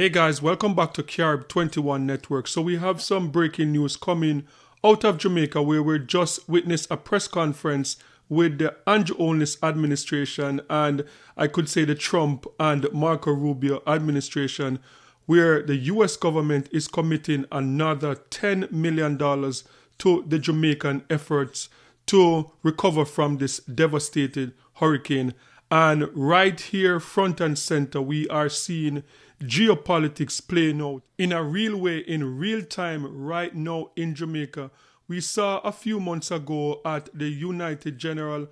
Hey guys, welcome back to Carib 21 Network. So we have some breaking news coming out of Jamaica where we just witnessed a press conference with the Andrew Holness administration and I could say the Trump and Marco Rubio administration, where the US government is committing another $10 million to the Jamaican efforts to recover from this devastated hurricane. And right here, front and center, we are seeing geopolitics playing out in a real way, in real time, right now in Jamaica. We saw a few months ago at the United Nations General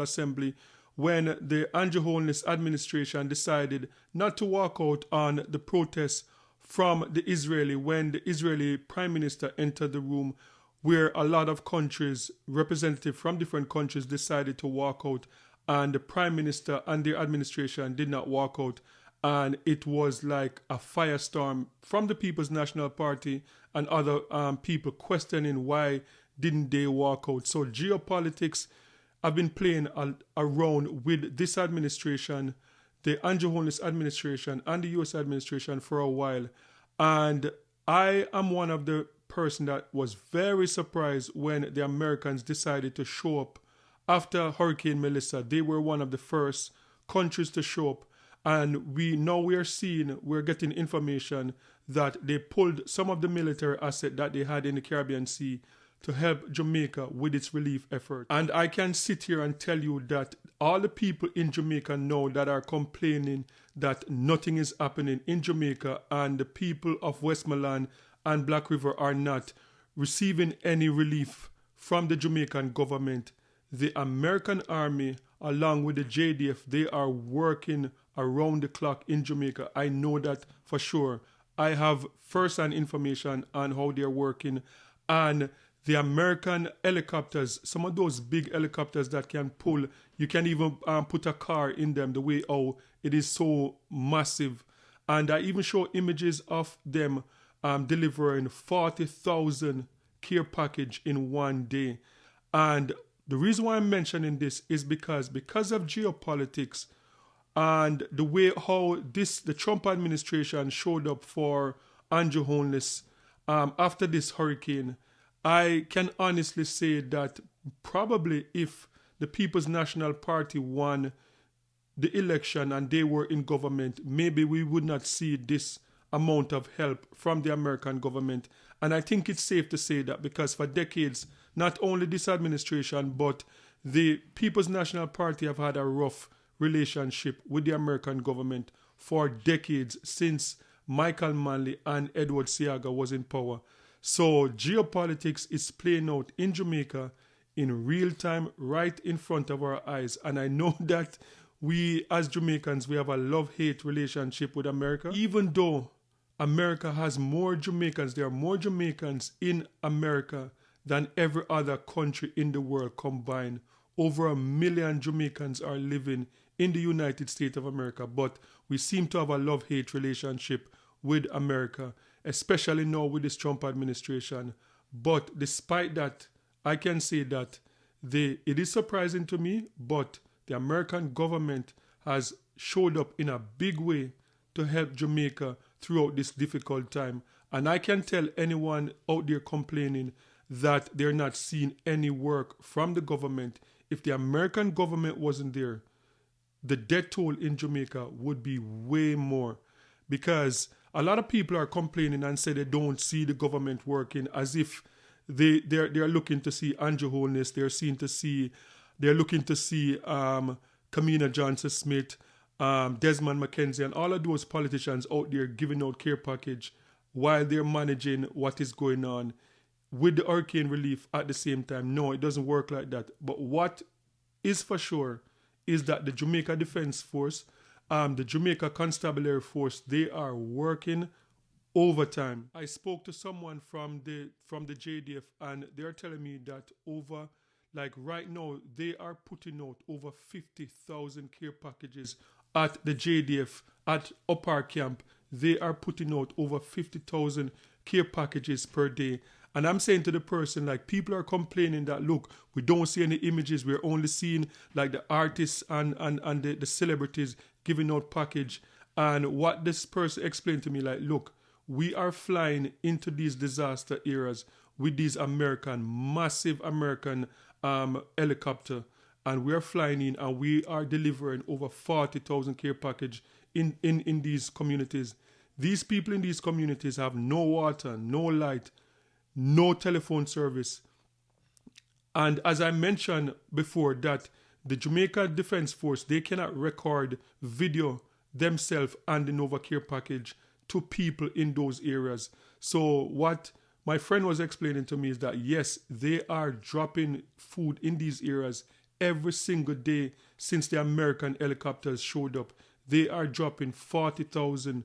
Assembly, when the Andrew Holness administration decided not to walk out on the protests from when the Israeli Prime Minister entered the room, where a lot of countries, representatives from different countries, decided to walk out, and the Prime Minister and their administration did not walk out. And it was like a firestorm from the People's National Party and other people questioning why didn't they walk out. So geopolitics have been playing around with this administration, the Andrew Holness administration and the US administration for a while. And I am one of the person that was very surprised when the Americans decided to show up after Hurricane Melissa. They were one of the first countries to show up, and we're getting information that they pulled some of the military asset that they had in the Caribbean Sea to help Jamaica with its relief effort. And I can sit here and tell you that all the people in Jamaica know that are complaining that nothing is happening in Jamaica, and the people of Westmoreland and Black River are not receiving any relief from the Jamaican government. The American Army, along with the JDF, they are working around the clock in Jamaica. I know that for sure. I have first-hand information on how they're working. And the American helicopters, some of those big helicopters that can pull, you can even put a car in them, the way how it is so massive. And I even show images of them delivering 40,000 care package in one day. And the reason why I'm mentioning this is because of geopolitics and the way how the Trump administration showed up for Andrew Holness after this hurricane. I can honestly say that probably if the People's National Party won the election and they were in government, maybe we would not see this amount of help from the American government. And I think it's safe to say that because for decades, not only this administration, but the People's National Party have had a rough relationship with the American government for decades, since Michael Manley and Edward Seaga was in power. So geopolitics is playing out in Jamaica in real time, right in front of our eyes. And I know that we as Jamaicans, we have a love-hate relationship with America. Even though America has more Jamaicans, there are more Jamaicans in America than every other country in the world combined. Over 1 million Jamaicans are living in the United States of America, but we seem to have a love-hate relationship with America, especially now with this Trump administration. But despite that, I can say that it is surprising to me, but the American government has showed up in a big way to help Jamaica throughout this difficult time. And I can tell anyone out there complaining that they're not seeing any work from the government. If the American government wasn't there, the death toll in Jamaica would be way more, because a lot of people are complaining and say they don't see the government working, as if they're looking to see Andrew Holness, they're looking to see Kamina Johnson-Smith, Desmond McKenzie, and all of those politicians out there giving out care package while they're managing what is going on with the hurricane relief at the same time. No, it doesn't work like that. But what is for sure is that the Jamaica Defense Force, the Jamaica Constabulary Force, they are working overtime. I spoke to someone from the JDF, and they're telling me that right now they are putting out over 50,000 care packages at the JDF at Upper Camp. They are putting out over 50,000 care packages per day. And I'm saying to the person, like, people are complaining that, look, we don't see any images. We're only seeing like the artists and the celebrities giving out package. And what this person explained to me, like, look, we are flying into these disaster areas with these massive American helicopter, and we are flying in and we are delivering over 40,000 care package in these communities. These people in these communities have no water, no light, no telephone service. And as I mentioned before, that the Jamaica Defense Force, they cannot record video themselves and the Nova Care package to people in those areas. So what my friend was explaining to me is that, yes, they are dropping food in these areas every single day since the American helicopters showed up. They are dropping 40,000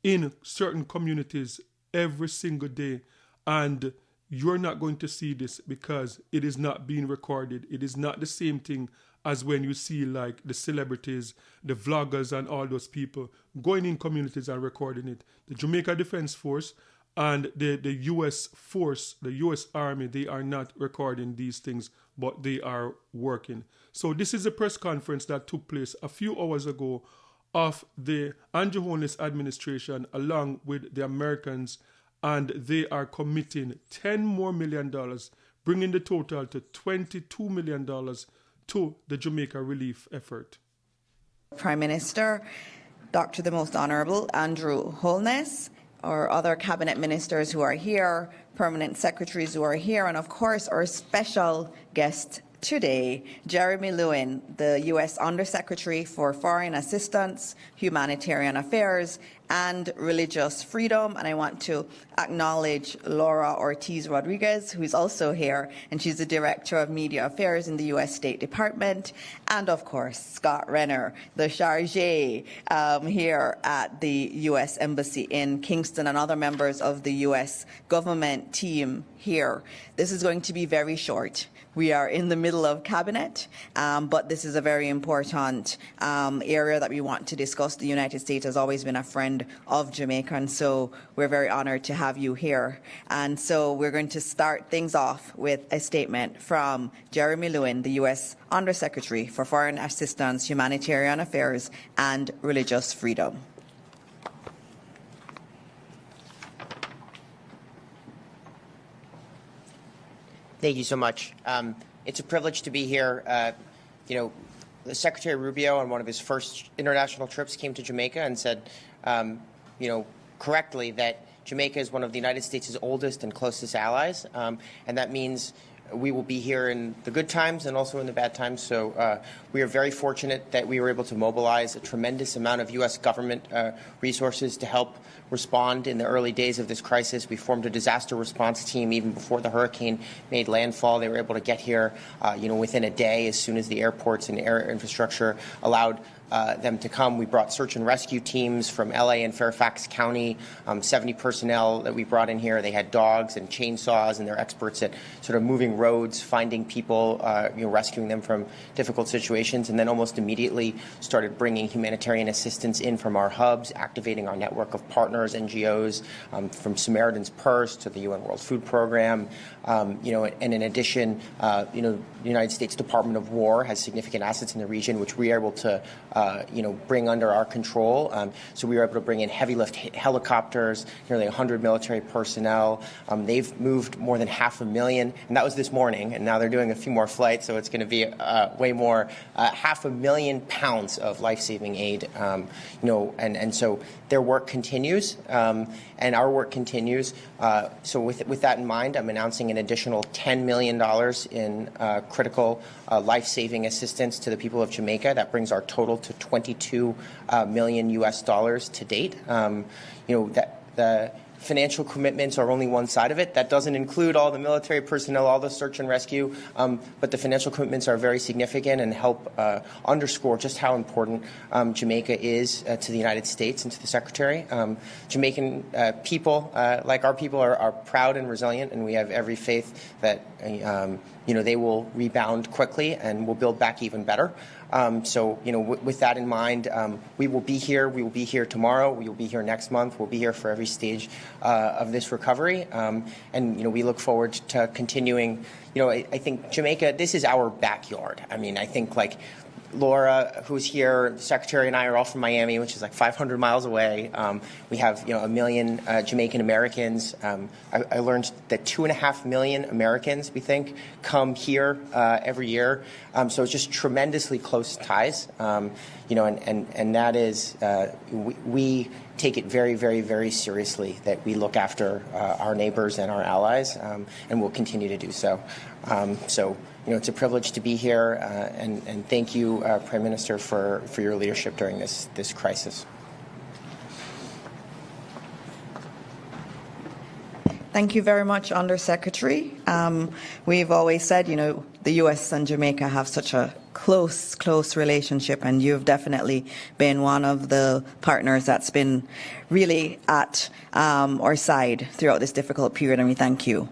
in certain communities every single day. And you're not going to see this because it is not being recorded. It is not the same thing as when you see like the celebrities, the vloggers and all those people going in communities and recording it. The Jamaica Defense Force and the U.S. force, the U.S. Army, they are not recording these things, but they are working. So this is a press conference that took place a few hours ago of the Andrew Holness administration along with the Americans, and they are committing $10 more million, bringing the total to $22 million to the Jamaica relief effort. Prime Minister, Dr. the Most Honourable Andrew Holness, our other cabinet ministers who are here, permanent secretaries who are here, and of course our special guest today, Jeremy Lewin, the U.S. Undersecretary for Foreign Assistance, Humanitarian Affairs, and Religious Freedom. And I want to acknowledge Laura Ortiz Rodriguez, who's also here, and she's the Director of Media Affairs in the U.S. State Department. And of course, Scott Renner, the chargé here at the U.S. Embassy in Kingston, and other members of the U.S. government team here. This is going to be very short. We are in the middle of cabinet, but this is a very important area that we want to discuss. The United States has always been a friend of Jamaica, and so we're very honored to have you here. And so we're going to start things off with a statement from Jeremy Lewin, the U.S. Undersecretary for Foreign Assistance, Humanitarian Affairs, and Religious Freedom. Thank you so much. It's a privilege to be here. Secretary Rubio on one of his first international trips came to Jamaica and said, correctly that Jamaica is one of the United States' oldest and closest allies, and that means we will be here in the good times and also in the bad times. So we are very fortunate that we were able to mobilize a tremendous amount of U.S. government resources to help respond in the early days of this crisis. We formed a disaster response team even before the hurricane made landfall. They were able to get here, within a day as soon as the airports and air infrastructure allowed them to come. We brought search and rescue teams from LA and Fairfax County, 70 personnel that we brought in here. They had dogs and chainsaws, and they're experts at sort of moving roads, finding people, rescuing them from difficult situations, and then almost immediately started bringing humanitarian assistance in from our hubs, activating our network of partners, NGOs, from Samaritan's Purse to the UN World Food Program, and in addition, the United States Department of War has significant assets in the region, which we are able to bring under our control. So we were able to bring in heavy lift helicopters, nearly 100 military personnel. They've moved more than 500,000, and that was this morning, and now they're doing a few more flights, so it's going to be way more, 500,000 pounds of life-saving aid, and so their work continues, and our work continues. So with that in mind, I'm announcing an additional $10 million in critical life-saving assistance to the people of Jamaica. That brings our total to $22 million to date. The financial commitments are only one side of it. That doesn't include all the military personnel, all the search and rescue, but the financial commitments are very significant and help underscore just how important Jamaica is to the United States and to the Secretary. Jamaican people, like our people, are proud and resilient, and we have every faith that they will rebound quickly and will build back even better. With that in mind, we will be here. We will be here tomorrow. We will be here next month. We'll be here for every stage of this recovery. We look forward to continuing. I think Jamaica, this is our backyard. I mean, I think Laura, who's here, the Secretary and I are all from Miami, which is like 500 miles away. We have, 1 million Jamaican Americans. I learned that 2.5 million Americans, we think, come here every year. So it's just tremendously close ties. And that is, we take it very, very, very seriously that we look after our neighbors and our allies, and we'll continue to do so. It's a privilege to be here, and thank you, Prime Minister, for your leadership during this crisis. Thank you very much, Undersecretary. We've always said, the U.S. and Jamaica have such a close relationship, and you've definitely been one of the partners that's been really at our side throughout this difficult period, and we thank you.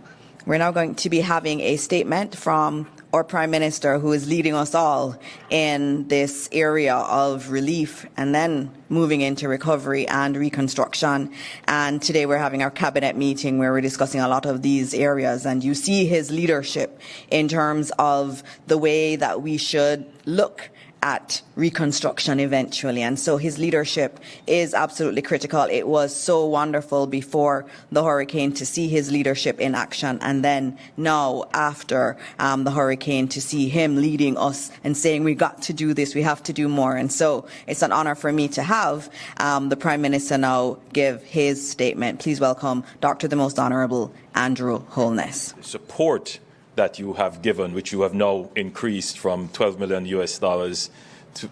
We're now going to be having a statement from our Prime Minister, who is leading us all in this area of relief and then moving into recovery and reconstruction. And today we're having our cabinet meeting where we're discussing a lot of these areas. And you see his leadership in terms of the way that we should look at reconstruction eventually. And so his leadership is absolutely critical. It was so wonderful before the hurricane to see his leadership in action, and then now after the hurricane to see him leading us and saying we got to do this, we have to do more. And so it's an honor for me to have the Prime Minister now give his statement. Please welcome Dr. the Most Honourable Andrew Holness. Support that you have given, which you have now increased from $12 million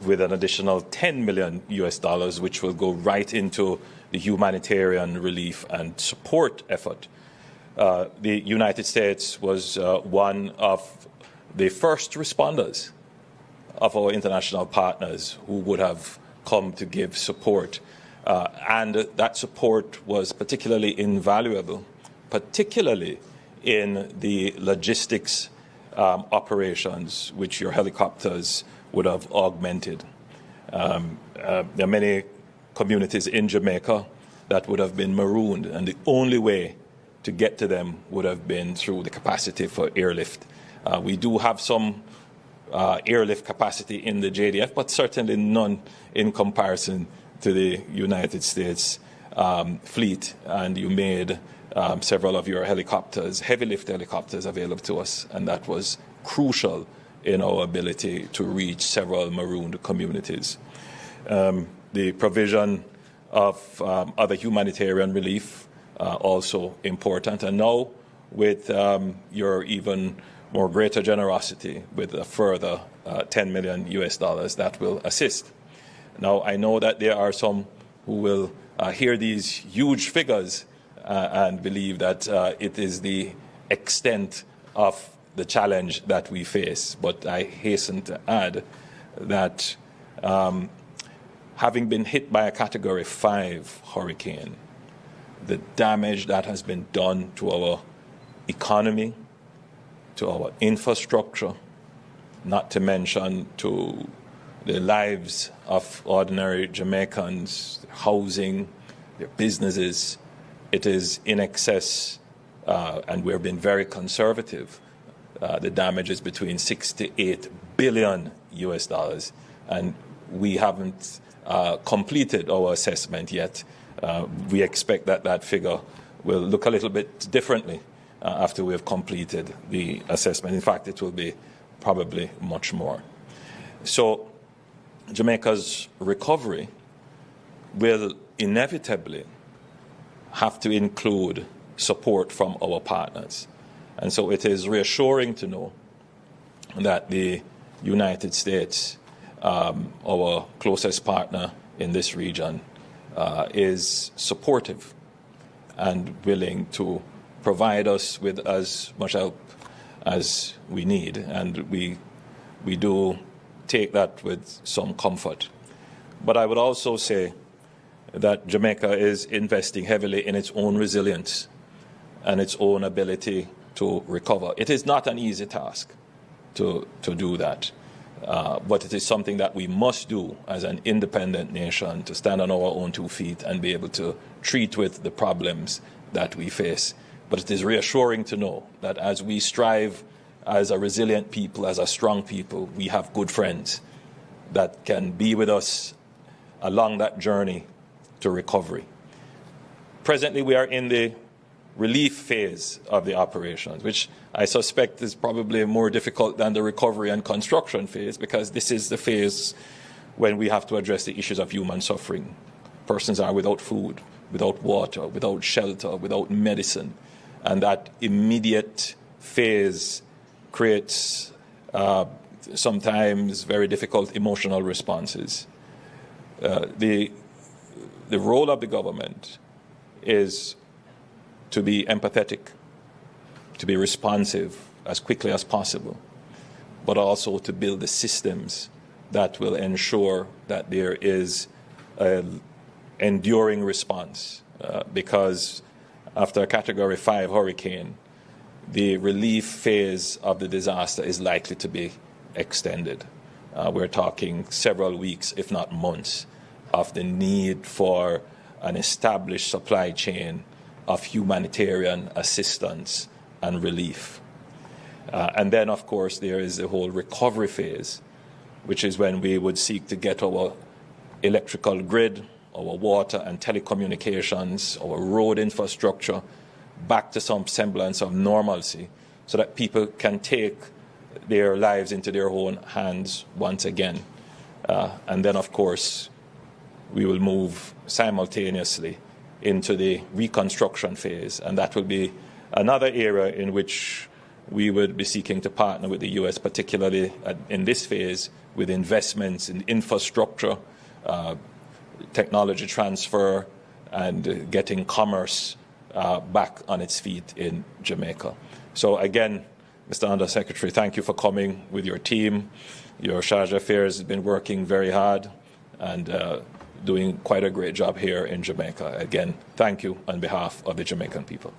with an additional $10 million, which will go right into the humanitarian relief and support effort. The United States was one of the first responders of our international partners who would have come to give support. And that support was particularly invaluable, particularly in the logistics operations, which your helicopters would have augmented. There are many communities in Jamaica that would have been marooned, and the only way to get to them would have been through the capacity for airlift. We do have some airlift capacity in the JDF, but certainly none in comparison to the United States fleet, and you made several of your helicopters, heavy lift helicopters, available to us, and that was crucial in our ability to reach several marooned communities. The provision of other humanitarian relief also important, and now with your even more greater generosity with a further $10 million that will assist. Now, I know that there are some who will hear these huge figures and believe that it is the extent of the challenge that we face. But I hasten to add that having been hit by a Category 5 hurricane, the damage that has been done to our economy, to our infrastructure, not to mention to the lives of ordinary Jamaicans, housing, their businesses, it is in excess, and we've been very conservative. The damage is between $6 to $8 billion, and we haven't completed our assessment yet. We expect that figure will look a little bit differently after we have completed the assessment. In fact, it will be probably much more. So Jamaica's recovery will inevitably have to include support from our partners. And so it is reassuring to know that the United States, our closest partner in this region, is supportive and willing to provide us with as much help as we need. And we do take that with some comfort. But I would also say that Jamaica is investing heavily in its own resilience and its own ability to recover. It is not an easy task to do that, but it is something that we must do as an independent nation, to stand on our own 2 feet and be able to treat with the problems that we face. But it is reassuring to know that as we strive as a resilient people, as a strong people, we have good friends that can be with us along that journey to recovery. Presently, we are in the relief phase of the operations, which I suspect is probably more difficult than the recovery and construction phase, because this is the phase when we have to address the issues of human suffering. Persons are without food, without water, without shelter, without medicine. And that immediate phase creates sometimes very difficult emotional responses. The role of the government is to be empathetic, to be responsive as quickly as possible, but also to build the systems that will ensure that there is an enduring response. Because after a Category 5 hurricane, the relief phase of the disaster is likely to be extended. We're talking several weeks, if not months, of the need for an established supply chain of humanitarian assistance and relief. And then, of course, there is the whole recovery phase, which is when we would seek to get our electrical grid, our water and telecommunications, our road infrastructure back to some semblance of normalcy so that people can take their lives into their own hands once again. And then, of course, we will move simultaneously into the reconstruction phase, and that will be another area in which we would be seeking to partner with the U.S., particularly in this phase, with investments in infrastructure, technology transfer, and getting commerce back on its feet in Jamaica. So again, Mr. Undersecretary, thank you for coming with your team. Your Charge d'Affaires has been working very hard and doing quite a great job here in Jamaica. Again, thank you on behalf of the Jamaican people.